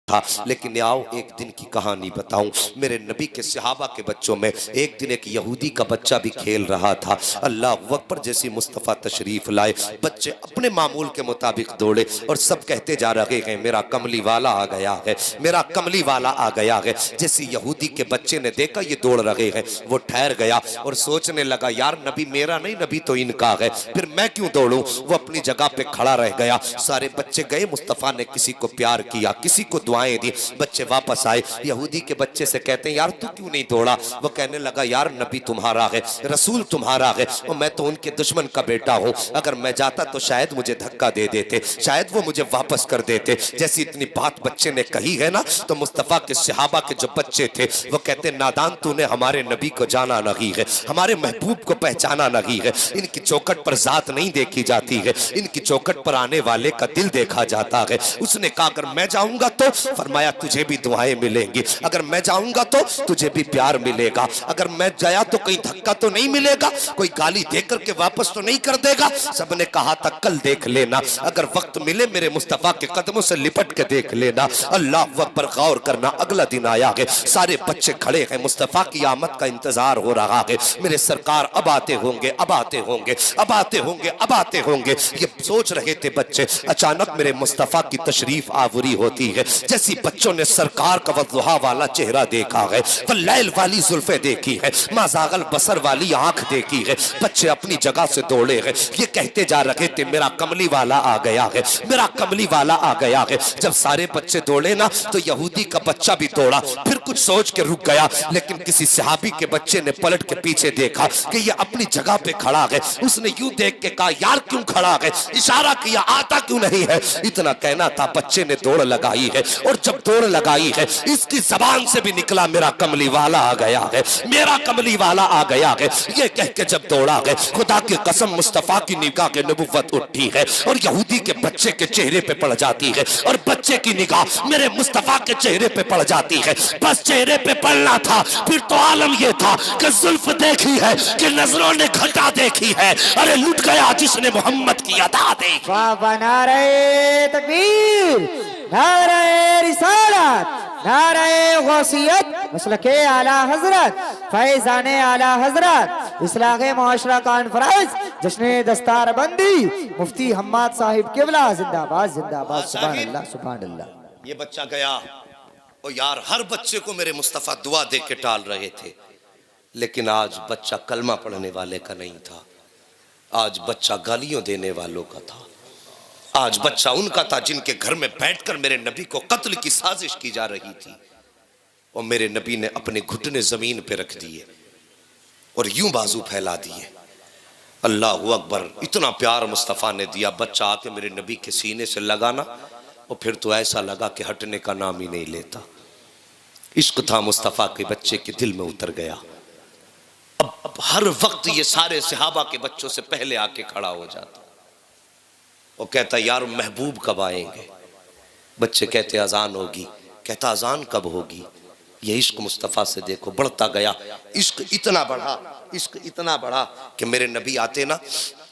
था। लेकिन आओ एक दिन की कहानी बताऊं। मेरे नबी के सहाबा के बच्चों में एक दिन एक यहूदी का बच्चा भी खेल रहा था। अल्लाह अकबर, जैसी मुस्तफ़ा तशरीफ लाए बच्चे अपने मामूल के मुताबिक दौड़े और सब कहते जा रहे हैं मेरा कमली वाला आ गया है, मेरा कमली वाला आ गया है। जैसे यहूदी के बच्चे ने देखा ये दौड़ रहे हैं, वो ठहर गया और सोचने लगा यार नबी मेरा नहीं, नबी तो इनका है, फिर मैं क्यों दौड़ूं। वो अपनी जगह पे खड़ा रह गया। सारे बच्चे गए, मुस्तफ़ा ने किसी को प्यार किया, किसी को दुआएं दी, बच्चे वापस आए। यहूदी के बच्चे से कहते हैं यार तू क्यों नहीं दौड़ा। वो कहने लगा यार नबी तुम्हारा है, रसूल तुम्हारा है और मैं तो उनके दुश्मन का बेटा हूं, अगर मैं जाता तो शायद मुझे धक्का दे देते, शायद वो मुझे वापस कर देते। जैसी इतनी बात बच्चे ने कही है ना, तो मुस्तफ़ा के सहाबा के जो बच्चे थे वो कहते नादान तूने हमारे नबी को जाना नहीं है, हमारे महबूब को पहचाना नहीं है। इनकी चौखट पर जात नहीं देखी जाती है, इनकी चौखट पर आने वाले का दिल देखा जाता है। उसने कहा अगर मैं जाऊंगा तो, फरमाया तुझे भी दुआएं मिलेंगी, अगर मैं जाऊंगा तो तुझे भी प्यार मिलेगा, अगर मैं जाया तो कहीं धक्का तो नहीं मिलेगा, कोई गाली देकर के वापस तो नहीं कर देगा। सबने कहा था कल देख लेना, अगर वक्त मिले मेरे मुस्तफा के कदमों से लिपट के देख लेना। अल्लाह अकबर, गौर करना, अगला दिन आया है, सारे बच्चे खड़े हैं, मुस्तफा की आमद का इंतजार हो रहा है। मेरे सरकार अब आते होंगे, अब आते होंगे, अब आते होंगे, अब आते होंगे, ये सोच रहे थे बच्चे। अचानक मेरे मुस्तफा की तशरीफ आवरी होती है। जैसी बच्चों ने सरकार का वज़ुहा वाला चेहरा देखा है, वल्लैल वाली जुल्फे देखी है, माज़ागल बसर वाली आंख देखी है, बच्चे अपनी जगह से दौड़े हैं। ये कहते जा रहे थे मेरा कमली वाला आ गया है, मेरा कमली वाला आ गया है। जब सारे बच्चे दौड़े ना तो यहूदी का बच्चा भी दौड़ा, फिर कुछ सोच के रुक गया। लेकिन किसी सहाबी के बच्चे ने पलट के पीछे देखा कि ये अपनी जगह पे खड़ा है। उसने यूं देख के कहा यार क्यों खड़ा है, इशारा किया आता क्यों नहीं है। इतना कहना था, बच्चे ने दौड़ लगाई है और जब दौड़ लगाई है इसकी जबान से भी निकला मेरा कमली वाला आ गया है, मेरा कमली वाला आ गया है। ये कह के जब दौड़ा है, खुदा की कसम मुस्तफा की निगाह के नबुव्वत उठी है और यहूदी के बच्चे के चेहरे पे पड़ जाती है और बच्चे की निगाह मेरे मुस्तफा के चेहरे पे पड़ जाती है। बस चेहरे पे पड़ना था, फिर तो आलम ये था कि जुल्फ देखी है कि नजरों ने घटा देखी है। अरे लुट गया जिसने मोहम्मद की अदा देखी। नारे तकबीर, नारे रिसालत, नारे गौसियत, मसलके आला हजरत, फैजाने आला हजरत, इस्लाहे मुआशरा कॉन्फ्रेंस, जश्न दस्तार बंदी, मुफ्ती हम्माद साहिब किबला जिंदाबाद जिंदाबाद। सुभान अल्लाह सुभान अल्लाह। ये बच्चा गया और यार हर बच्चे को मेरे मुस्तफा दुआ दे के टाल रहे थे, लेकिन आज बच्चा कलमा पढ़ने वाले का नहीं था, आज बच्चा गालियों देने वालों का था। आज बच्चा उनका था जिनके घर में बैठकर मेरे नबी को कत्ल की साजिश की जा रही थी और मेरे नबी ने अपने घुटने जमीन पे रख दिए और यूं बाजू फैला दिए। अल्लाह अकबर, इतना प्यार मुस्तफ़ा ने दिया। बच्चा आके मेरे नबी के सीने से लगाना और फिर तो ऐसा लगा कि हटने का नाम ही नहीं लेता। इश्क था मुस्तफ़ा के बच्चे के दिल में उतर गया। अब हर वक्त ये सारे सहाबा के बच्चों से पहले आके खड़ा हो जाता और कहता यार महबूब कब आएंगे। बच्चे कहते अजान होगी, कहता अजान कब होगी। ये इश्क मुस्तफ़ा से देखो बढ़ता गया। इश्क इतना बढ़ा, इश्क इतना बढ़ा कि मेरे नबी आते ना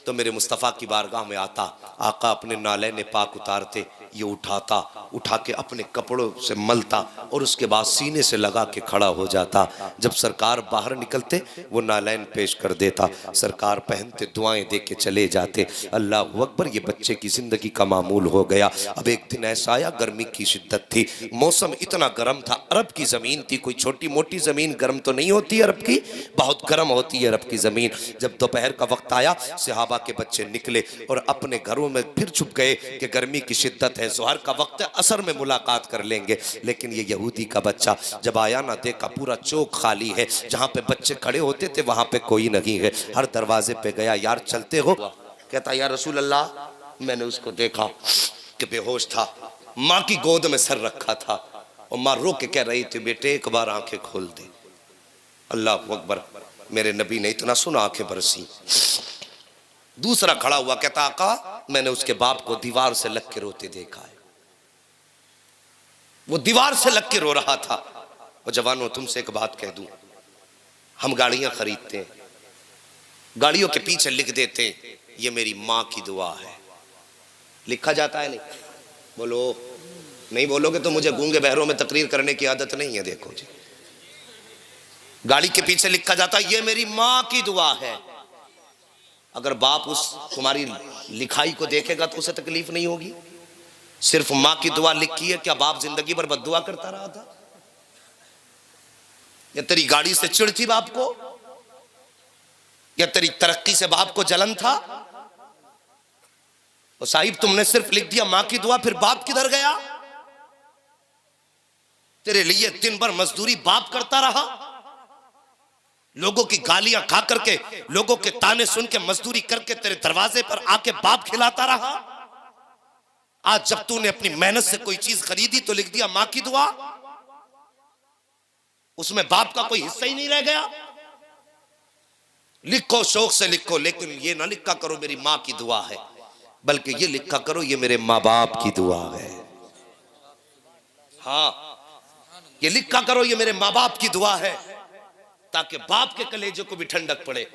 तो मेरे मुस्तफ़ा की बारगाह में आता, आका अपने नालैन पाक उतारते, ये उठाता, उठा के अपने कपड़ों से मलता और उसके बाद सीने से लगा के खड़ा हो जाता। जब सरकार बाहर निकलते वो नालैन पेश कर देता, सरकार पहनते, दुआएं दे के चले जाते। अल्लाह अकबर, ये बच्चे की जिंदगी का मामूल हो गया। अब एक दिन ऐसा आया, गर्मी की शिद्दत थी, मौसम इतना गर्म था, अरब की ज़मीन थी, कोई छोटी मोटी ज़मीन गर्म तो नहीं होती अरब की, बहुत गर्म होती है अरब की ज़मीन। जब दोपहर का वक्त आया, सहाबा के बच्चे निकले और अपने घरों में फिर छुप गए कि गर्मी की शिद्दत है, ज़ोहर का वक्त है, असर में मुलाकात कर लेंगे। लेकिन ये यहूदी का बच्चा जब आया ना, देखा पूरा चौक खाली है, जहाँ पे बच्चे खड़े होते थे वहाँ पे कोई नहीं है। हर दरवाजे पे गया, यार चलते हो, कहता यार रसूल अल्लाह। मैंने उसको देखा कि बेहोश था, माँ की गोद में सर रखा था और माँ रो के कह रही थी बेटे एक बार आंखें खोल दे। अल्लाह अकबर, मेरे नबी ने इतना सुना, आंखें बरसी। दूसरा खड़ा हुआ, कहता आका मैंने उसके बाप को दीवार से लग के रोते देखा है, वो दीवार से लग के रो रहा था। और जवानों तुमसे एक बात कह दूं, हम गाड़ियां खरीदते हैं, गाड़ियों के पीछे लिख देते हैं ये मेरी माँ की दुआ है, लिखा जाता है नहीं? बोलो नहीं बोलोगे तो मुझे गूंगे बहरों में तकरीर करने की आदत नहीं है। देखो जी, गाड़ी के पीछे लिखा जाता है ये मेरी माँ की दुआ है। अगर बाप उस तुम्हारी लिखाई को देखेगा तो उसे तकलीफ नहीं होगी। सिर्फ माँ की दुआ लिखी है, क्या बाप जिंदगी भर बद्दुआ करता रहा था? या तेरी गाड़ी से चिढ़ थी बाप को, या तेरी तरक्की से बाप को जलन था? तो साहिब तुमने सिर्फ लिख दिया माँ की दुआ, फिर बाप किधर गया? तेरे लिए दिन भर मजदूरी बाप करता रहा, लोगों की गालियां खा करके, लोगों के ताने सुन के मजदूरी करके तेरे दरवाजे पर आके बाप खिलाता रहा। आज जब तूने अपनी मेहनत से कोई चीज खरीदी तो लिख दिया मां की दुआ, उसमें बाप का कोई हिस्सा ही नहीं रह गया। लिखो, शौक से लिखो, लेकिन ये ना लिखा करो मेरी मां की दुआ है, बल्कि ये लिखा करो ये मेरे मां बाप की दुआ है। हाँ, ये लिखा करो ये मेरे मां बाप की दुआ है, ताकि बाप के कलेजे को भी ठंडक पड़े,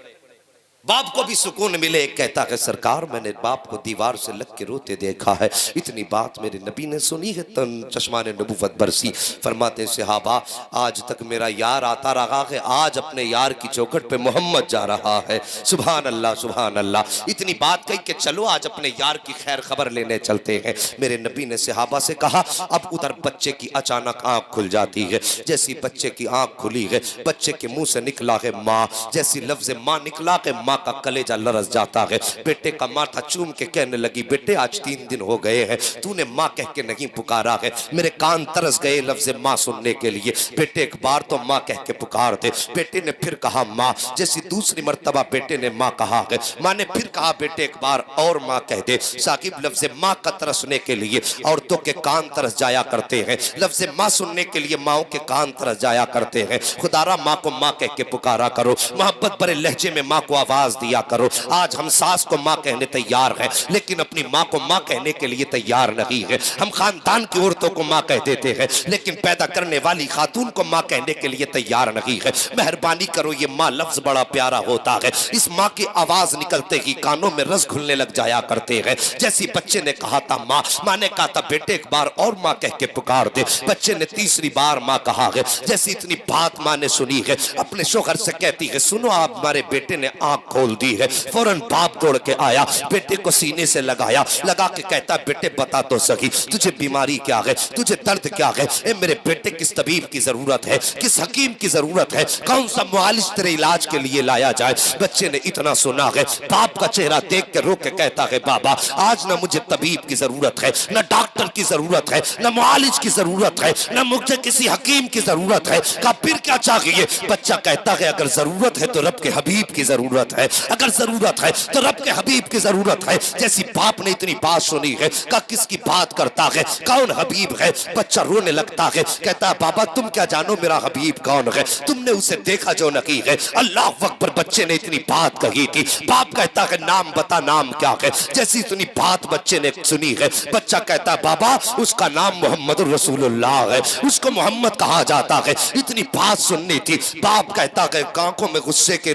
बाप को भी सुकून मिले। कहता है सरकार मैंने बाप को दीवार से लग के रोते देखा है। इतनी बात मेरे नबी ने सुनी है, तन चश्मान नबूवत बरसी। फरमाते सहाबा आज तक मेरा यार आता रहा है, आज अपने यार की चौखट पे मोहम्मद जा रहा है। सुभान अल्लाह, सुभान अल्लाह। इतनी बात कही कि चलो आज अपने यार की खैर खबर लेने चलते हैं। मेरे नबी ने सहाबा से कहा। अब उधर बच्चे की अचानक आंख खुल जाती है। जैसी बच्चे की आंख खुली है, बच्चे के मुंह से निकला है माँ। जैसी लफ्ज माँ निकला है, माँ का कलेजा लरस जाता है। बेटे का माथा चूम के कहने लगी बेटे आज 3 दिन हो गए हैं तूने माँ कह के नहीं पुकारा है। मेरे कान तरस गए लफ्ज माँ सुनने के लिए। बेटे एक बार तो माँ कह के पुकार दे। बेटे ने फिर कहा माँ। जैसी दूसरी मर्तबा बेटे ने माँ कहा है, माँ ने फिर कहा बेटे एक बार और माँ कह दे। साकिब लफ्ज माँ का तरसने के लिए औरतों के कान तरस जाया करते हैं, लफ्ज माँ सुनने के लिए माओ के कान तरस जाया करते हैं। खुदारा माँ को माँ कह के पुकारा करो, मोहब्बत भरे लहजे में माँ को आवाज दिया करो। आज हम सास को माँ कहने तैयार हैं, लेकिन अपनी माँ को माँ कहने के लिए तैयार नहीं है। हम खानदान की औरतों को माँ कह देते हैं, लेकिन पैदा करने वाली खातून को माँ कहने के लिए तैयार नहीं है। मेहरबानी करो, ये माँ लफ्ज बड़ा प्यारा होता है। इस माँ की आवाज निकलते ही कानों में रस घुलने लग जाया करते हैं। जैसी बच्चे ने कहा था माँ, माँ ने कहा था बेटे एक बार और माँ कह के पुकार दे। बच्चे ने तीसरी बार माँ कहा है। जैसी इतनी बात माँ ने सुनी है, अपने शोहर से कहती है सुनो आप हमारे बेटे ने आंख खोल दी है। फौरन बाप दौड़ के आया, बेटे को सीने से लगाया, लगा के कहता बेटे बता तो सही तुझे बीमारी क्या है, तुझे दर्द क्या है। ए मेरे बेटे किस तबीब की जरूरत है, किस हकीम की जरूरत है, कौन सा मुआलिज तेरे इलाज के लिए लाया जाए। बच्चे ने इतना सुना है, बाप का चेहरा देख के रो के कहता है बाबा आज ना मुझे तबीब की जरूरत है, न डॉक्टर की जरूरत है, न मुआलिज की जरूरत है, न मुझे किसी हकीम की जरूरत है। कहा फिर क्या चाहिए। बच्चा कहता है अगर जरूरत है तो रब के हबीब की जरूरत है, अगर जरूरत है तो रब के हबीब की जरूरत है। जैसी बाप ने इतनी बात सुनी है, कहा किसकी बात करता है, कौन हबीब है। बच्चा रोने लगता है, कहता है बाबा तुम क्या जानो मेरा हबीब कौन है, तुमने उसे देखा जो नहीं है। अल्लाह अकबर। बच्चे ने इतनी बात कही थी, बाप कहता है नाम बता नाम क्या है। जैसी इतनी बात बच्चे ने सुनी है, बच्चा कहता है बाबा उसका नाम मोहम्मद रसूलुल्लाह है, उसको मोहम्मद कहा जाता है। इतनी बात सुननी थी। बाप कहता है आंखों में गुस्से के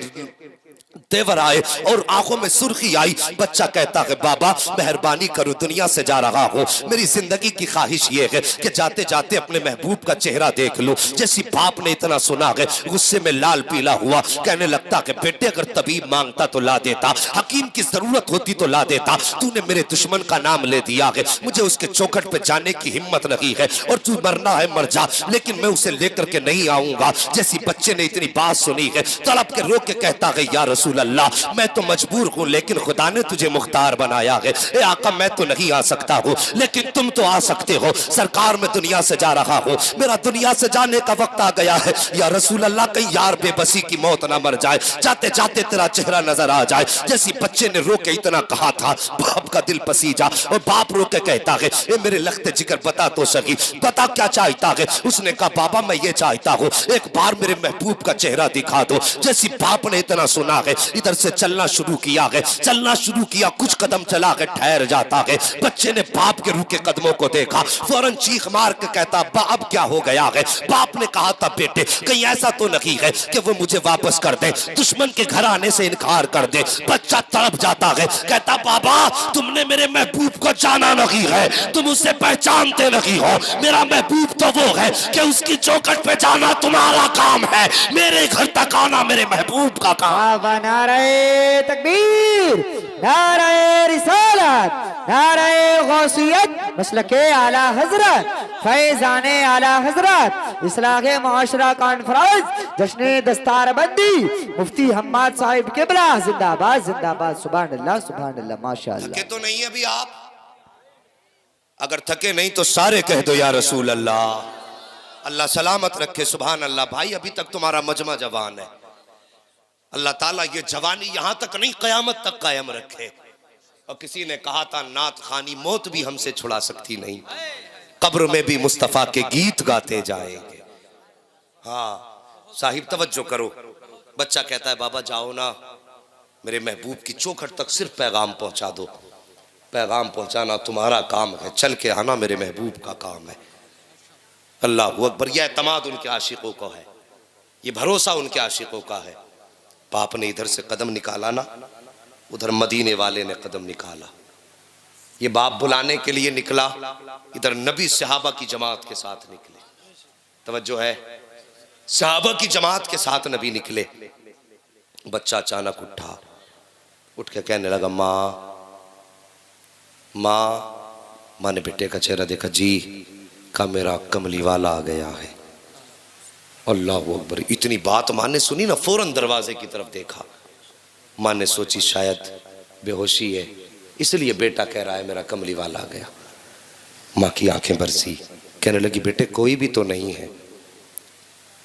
तेवर आए और आंखों में सुर्खी आई। बच्चा कहता है बाबा मेहरबानी करो दुनिया से जा रहा हूँ, मेरी जिंदगी की ख्वाहिश ये है कि जाते जाते अपने महबूब का चेहरा देख लूं। जैसी बाप ने इतना सुना है, गुस्से में लाल पीला हुआ, कहने लगता है बेटे अगर तबीब मांगता तो ला देता, हकीम की जरूरत होती तो ला देता, तूने मेरे दुश्मन का नाम ले दिया है, मुझे उसके चौखट पे जाने की हिम्मत नहीं है और तू मरना है मर जा, लेकिन मैं उसे लेकर के नहीं आऊंगा। जैसी बच्चे ने इतनी बात सुनी है, तड़प के रो के कहता है या रसूल अल्लाह मैं तो मजबूर हूँ, लेकिन खुदा ने तुझे मुख्तार बनाया है। ए आका मैं तो नहीं आ सकता हूँ, लेकिन तुम तो आ सकते हो। सरकार मैं दुनिया से जा रहा हूँ, मेरा दुनिया से जाने का वक्त आ गया है। या रसूल अल्लाह कहीं यार बेबसी की मौत ना मर जाए, जाते जाते तेरा चेहरा नजर आ जाए। जैसी बच्चे ने रो के इतना कहा था, बाप का दिल पसीजा और बाप रो के कहता है ए मेरे लख्ते जिगर बता तो सही, बता क्या चाहता है। उसने कहा बाबा मैं ये चाहता हूँ एक बार मेरे महबूब का चेहरा दिखा दो। जैसी बाप ने इतना सुना है, इधर से चलना शुरू किया है, चलना शुरू किया, कुछ कदम चला के ठहर जाता है। बच्चे ने बाप के रुके कदमों को देखा, फौरन चीख मार के कहता बाप क्या हो गया है। बाप ने कहा था बेटे कहीं ऐसा तो नहीं है कि वो मुझे वापस कर दे, दुश्मन के घर आने से इनकार कर दे। बच्चा तड़प जाता है, कहता बाबा तुमने मेरे महबूब को जाना नहीं है, तुम उसे पहचानते नहीं हो। मेरा महबूब तो वो है कि उसकी चौखट पे जाना तुम्हारा काम है, मेरे घर तक आना मेरे महबूब का काम। नारे तकबीर, नारे रिसालत, नारे गौसियत, मसलके आला हजरत, फैजाने आला हजरत, इस्लाहे मुआशरा कॉन्फ्रेंस, जश्न दस्तार बंदी, मुफ्ती हम्माद साहिब किबला जिंदाबाद जिंदाबाद। सुभान अल्लाह सुभान अल्लाह, माशाअल्लाह। थके तो नहीं अभी आप? अगर थके नहीं तो सारे कह दो या रसूल अल्लाह। अल्लाह सलामत रखे। सुभान अल्लाह। भाई अभी तक तुम्हारा मजमा जवान है, अल्लाह ताला ये जवानी यहां तक नहीं कयामत तक कायम रखे। और किसी ने कहा था नात खानी मौत भी हमसे छुड़ा सकती नहीं, कब्र में भी मुस्तफा के गीत गाते जाएंगे। हाँ साहिब तवज्जो करो। बच्चा कहता है बाबा जाओ ना, मेरे महबूब की चौखट तक सिर्फ पैगाम पहुंचा दो। पैगाम पहुंचाना तुम्हारा काम है, चल के आना मेरे महबूब का काम है। अल्लाह अकबर। यह एतमाद उनके आशिकों को है, ये भरोसा उनके आशिकों का है। बाप ने इधर से कदम निकाला ना, उधर मदीने वाले ने कदम निकाला। ये बाप बुलाने के लिए निकला, इधर नबी सहाबा की जमात के साथ निकले। तवज्जो है, सहाबा की जमात के साथ नबी निकले। बच्चा अचानक उठा, उठ के कहने लगा माँ माँ ने बेटे का चेहरा देखा, जी का मेरा कमली वाला आ गया है। अल्लाह अकबर। इतनी बात माँ ने सुनी ना, फौरन दरवाजे की तरफ देखा। माँ ने सोची शायद बेहोशी है, इसलिए बेटा कह रहा है मेरा कमली वाला आ गया। माँ की आंखें बरसी, कहने लगी बेटे कोई भी तो नहीं है।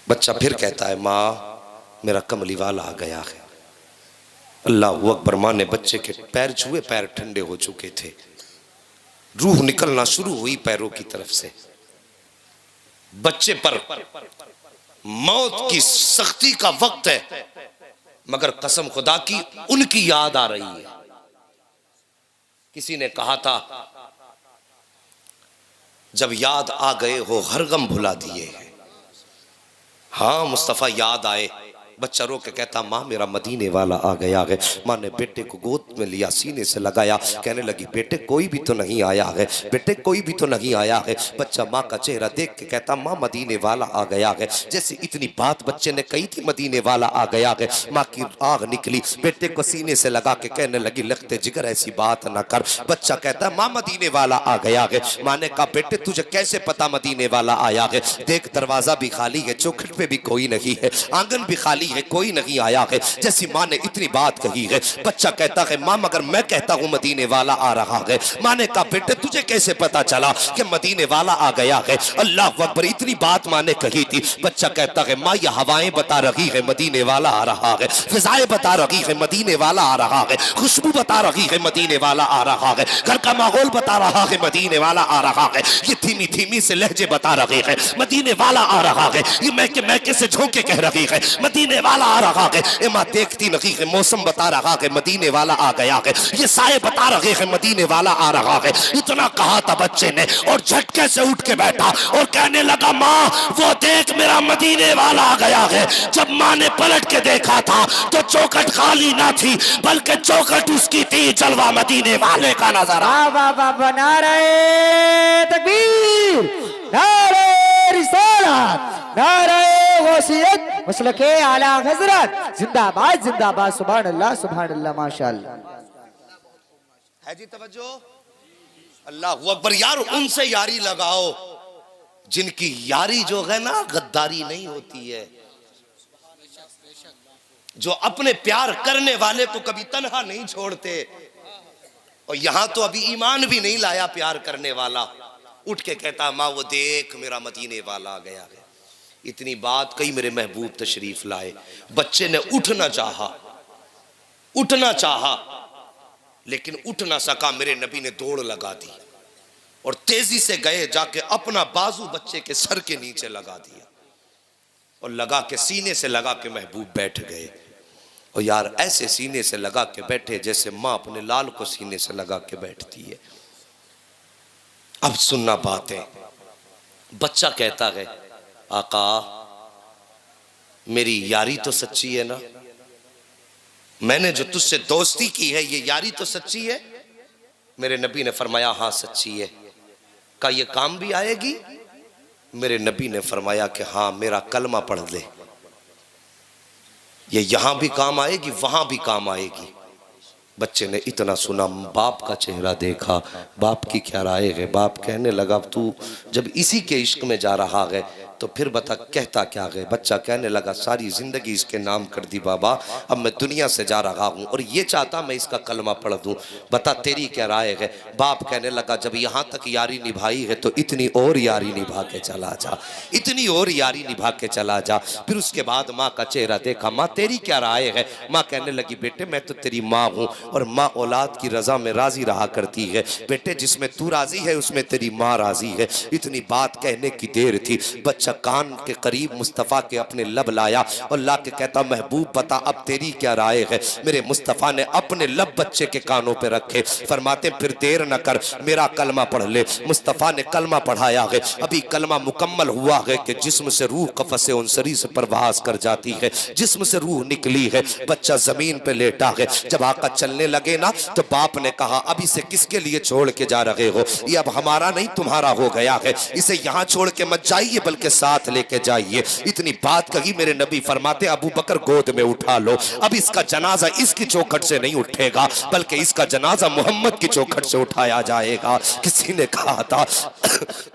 बच्चा फिर कहता है माँ मेरा कमली वाला आ गया है। अल्लाह अकबर। माँ ने बच्चे के पैर छुए, पैर ठंडे हो चुके थे, रूह निकलना शुरू हुई पैरों की तरफ से। बच्चे पर मौत की सख्ती का वक्त है, मगर कसम खुदा की उनकी याद आ रही है। किसी ने कहा था जब याद आ गए हो हर गम भुला दिए हैं। हाँ मुस्तफा याद आए। बच्चा रो के कहता माँ मेरा मदीने वाला आ गया है। माँ ने बेटे को गोद में लिया, सीने से लगाया, कहने लगी बेटे कोई भी तो नहीं आया है, बेटे कोई भी तो नहीं आया है। बच्चा माँ का चेहरा देख के कहता माँ मदीने वाला आ गया है। जैसे इतनी बात बच्चे ने कही थी मदीने वाला आ गया है, माँ की आग निकली, बेटे को सीने से लगा के कहने लगी लगते जिगर ऐसी बात ना कर। बच्चा कहता माँ मदीने वाला आ गया है। माँ ने कहा बेटे तुझे कैसे पता मदीने वाला आया है? देख दरवाजा भी खाली है, चौखट पे भी कोई नहीं है, आंगन भी खाली है, कोई नहीं आया है। जैसी माँ ने इतनी बात कही है, बच्चा कहता है माँ मगर मैं कहता हूँ मदीने वाला आ रहा है। माँ ने कहा बेटे तुझे कैसे पता चला कि मदीने वाला आ गया है? अल्लाह अकबर। इतनी बात माँ ने कही थी। बच्चा कहता है माँ ये हवाएं बता रही है मदीने वाला आ रहा है, फिजाएं बता रही है मदीने वाला आ रहा है, खुशबू बता रही है मदीने वाला आ रहा है, घर का माहौल बता रहा है मदीने वाला आ रहा है। ये धीमी धीमी से लहजे बता रहे हैं मदीने वाला आ रहा है। ये मैके से झोंके कह रही है मदीने वाला आ रहा है। ए माँ देखती नहीं है, मौसम बता रहा है मदीने वाला आ गया है, ये साए बता रहे हैं मदीने वाला आ रहा है। इतना कहा था बच्चे ने और झटके से उठ के बैठा और कहने लगा माँ वो देख मेरा मदीने वाला आ गया है। जब माँ ने पलट के देखा था तो चौखट खाली ना थी, बल्कि चौखट उसकी थी, जलवा मदीने वाले का नजर आ। नारे तकबीर, नारे रिसालत, नारे गौसियत, मसलके आला हजरत, जिंदाबाद जिंदाबाद। सुभान अल्लाह माशाअल्लाह। है जी तवज्जो। अल्लाह अकबर। यार उनसे यारी लगाओ जिनकी यारी जो है ना गद्दारी नहीं होती है, जो अपने प्यार करने वाले को कभी तन्हा नहीं छोड़ते। और यहां तो अभी ईमान भी नहीं लाया प्यार करने वाला, उठ के कहता माँ वो देख मेरा मदीने वाला आ गया है। इतनी बात कही मेरे महबूब तशरीफ लाए। बच्चे ने उठना चाहा लेकिन उठ ना सका। मेरे नबी ने दौड़ लगा दी और तेजी से गए, जाके अपना बाजू बच्चे के सर के नीचे लगा दिया और लगा के सीने से लगा के महबूब बैठ गए। और यार ऐसे सीने से लगा के बैठे जैसे माँ अपने लाल को सीने से लगा के बैठती है। अब सुनना बातें। बच्चा कहता है आका मेरी यारी तो सच्ची है ना, मैंने जो तुझसे दोस्ती की है ये यारी तो सच्ची है। मेरे नबी ने फरमाया हाँ सच्ची है। का ये काम भी आएगी? मेरे नबी ने फरमाया कि हाँ मेरा कलमा पढ़ ले, ये यहां भी काम आएगी वहां भी काम आएगी। बच्चे ने इतना सुना, बाप का चेहरा देखा, बाप की क्या राय है। बाप कहने लगा तू जब इसी के इश्क में जा रहा है तो फिर बता कहता क्या है। बच्चा कहने लगा सारी जिंदगी इसके नाम कर दी बाबा, अब मैं दुनिया से जा रहा हूं और ये चाहता मैं इसका कलमा पढ़ दूं, बता तेरी क्या राय है। बाप कहने लगा जब यहां तक यारी निभाई है तो इतनी और यारी निभा के चला जा, इतनी और यारी निभा के चला जा। फिर उसके बाद माँ का चेहरा देखा, माँ तेरी क्या राय है। माँ कहने लगी बेटे मैं तो तेरी माँ हूँ और माँ औलाद की रजा में राजी रहा करती है। बेटे जिसमें तू राजी है उसमें तेरी माँ राजी है। इतनी बात कहने की देर थी, बच्चा कान के करीब मुस्तफ़ा के अपने लब लाया और ला के कहता महबूब बता अब तेरी क्या राय है। मेरे मुस्तफ़ा ने अपने लब बच्चे के कानों पे रखे, फरमाते फिर देर न कर मेरा कलमा पढ़ ले। मुस्तफ़ा ने कलमा पढ़ाया है। अभी कलमा मुकम्मल हुआ है कि जिस्म से रूह कफ़से उनसरी से परवास कर जाती है, जिस्म से रूह निकली है। बच्चा जमीन पे लेटा है। जब आका चलने लगे ना तो बाप ने कहा अब इसे किसके लिए छोड़ के जा रहे हो, ये अब हमारा नहीं तुम्हारा हो गया है, इसे यहाँ छोड़ के मत जाइए बल्कि साथ लेके जाइए। इतनी बात कही मेरे नबी फरमाते अबू बकर गोद में उठा लो, अब इसका जनाजा इसकी चौखट से नहीं उठेगा बल्कि इसका जनाजा मोहम्मद की चौखट से उठाया जाएगा। किसी ने कहा था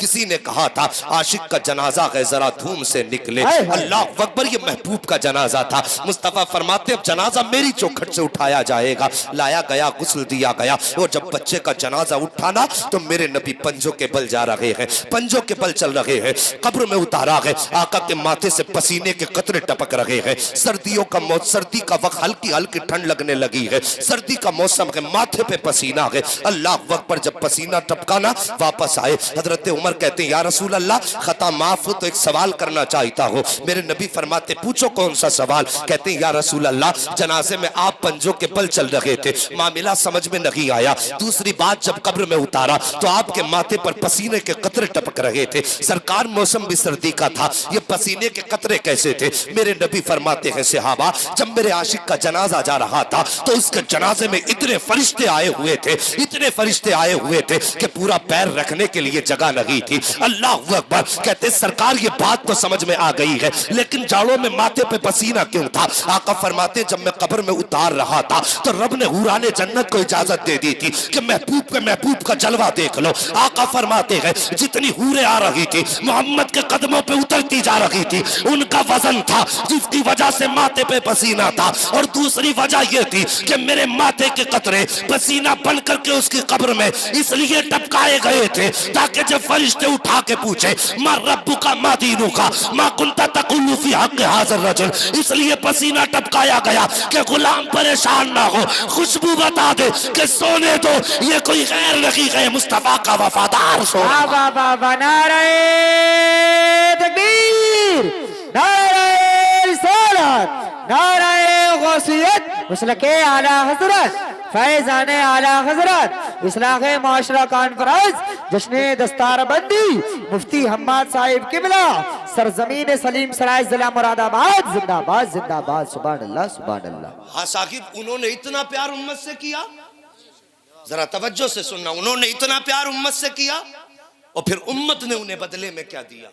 किसी ने कहा था आशिक का जनाजा है जरा धूम से निकले। अल्लाह अकबर, ये महबूब का जनाजा था। मुस्तफा फरमाते अब जनाजा मेरी चौखट से उठाया जाएगा। लाया गया, गुस्ल दिया गया और जब बच्चे का जनाजा उठा ना तो मेरे नबी पंजों के बल जा रहे हैं, पंजों के बल चल रहे हैं। कब्र में उतारा है, आका के माथे से पसीने के कतरे टपक रहे हैं। सर्दियों का सर्दी का वक्त, हल्की हल्की ठंड लगने लगी है, सर्दी का मौसम है, माथे पे पसीना है। अल्लाह अकबर, जब पसीना टपका ना वापस आए। हजरत उमर कहते हैं या रसूल अल्लाह खता माफ हो तो एक सवाल करना चाहता हूँ। मेरे नबी फरमाते पूछो कौन सा सवाल। कहते हैं या रसूल अल्लाह जनाजे में आप पंजों के बल चल रहे थे, मामला समझ में नहीं आया। दूसरी बात जब कब्र में उतारा तो आपके माथे पर पसीने के कतरे टपक रहे थे। सरकार मौसम भी सर्दी का था, ये पसीने के कतरे कैसे थे। मेरे नबी फरमाते हैं सहाबा जब मेरे आशिक का जनाजा जा रहा था तो उसके जनाजे में इतने फरिश्ते आए हुए थे, इतने फरिश्ते आए हुए थे कि पूरा पैर रखने के लिए जगह नहीं थी। अल्लाह अकबर, कहते सरकार ये बात तो समझ में आ गई है लेकिन जाड़ों में माथे पे पसीना क्यों था। आका फरमाते जब मैं कब्र में उतार रहा था तो रब ने हुराने जन्नत को इजाजत दे दी थी कि महबूब का जलवा देख लो। आका फरमाते हैं जितनी हूरें आ रही थी मोहम्मद के कदमों पे उतरती जा रही थी, उनका वजन था जिसकी वजह से माथे पे पसीना था। और दूसरी वजह यह थी कि मेरे माथे के कतरे पसीना बन करके उसकी कब्र में इसलिए टपकाए गए थे ताकि जब फरिश्ते उठा के पूछे मा रब्बु का मा दीनु का मा कुंता तकुल्लु फी हक़ हाज़िर रजुल, इसलिए पसीना टपकाया गया कि गुलाम परेशान ना हो, खुशबू बता दे कि सोने दो, ये कोई गैर नहीं है मुस्तफा का वफादार। नारे तकबीर, नारे रिसालत, नारे गौसियत, मसलके आला हज़रत, फैज़ाने आला हज़रत, इस्लाहे माशरा कॉन्फ्रेंस, जश्ने दस्तारबंदी, मुफ्ती हम्माद साहिब किबला, सरजमीन सलीम सराय जिला मुरादाबाद, जिंदाबाद जिंदाबाद, सुभान अल्लाह सुभान अल्लाह। हाँ साकिब, उन्होंने इतना प्यार उम्मत से किया, जरा तवज्जो से सुनना, उन्होंने इतना प्यार उम्मत से किया और फिर उम्मत ने उन्हें बदले में क्या दिया।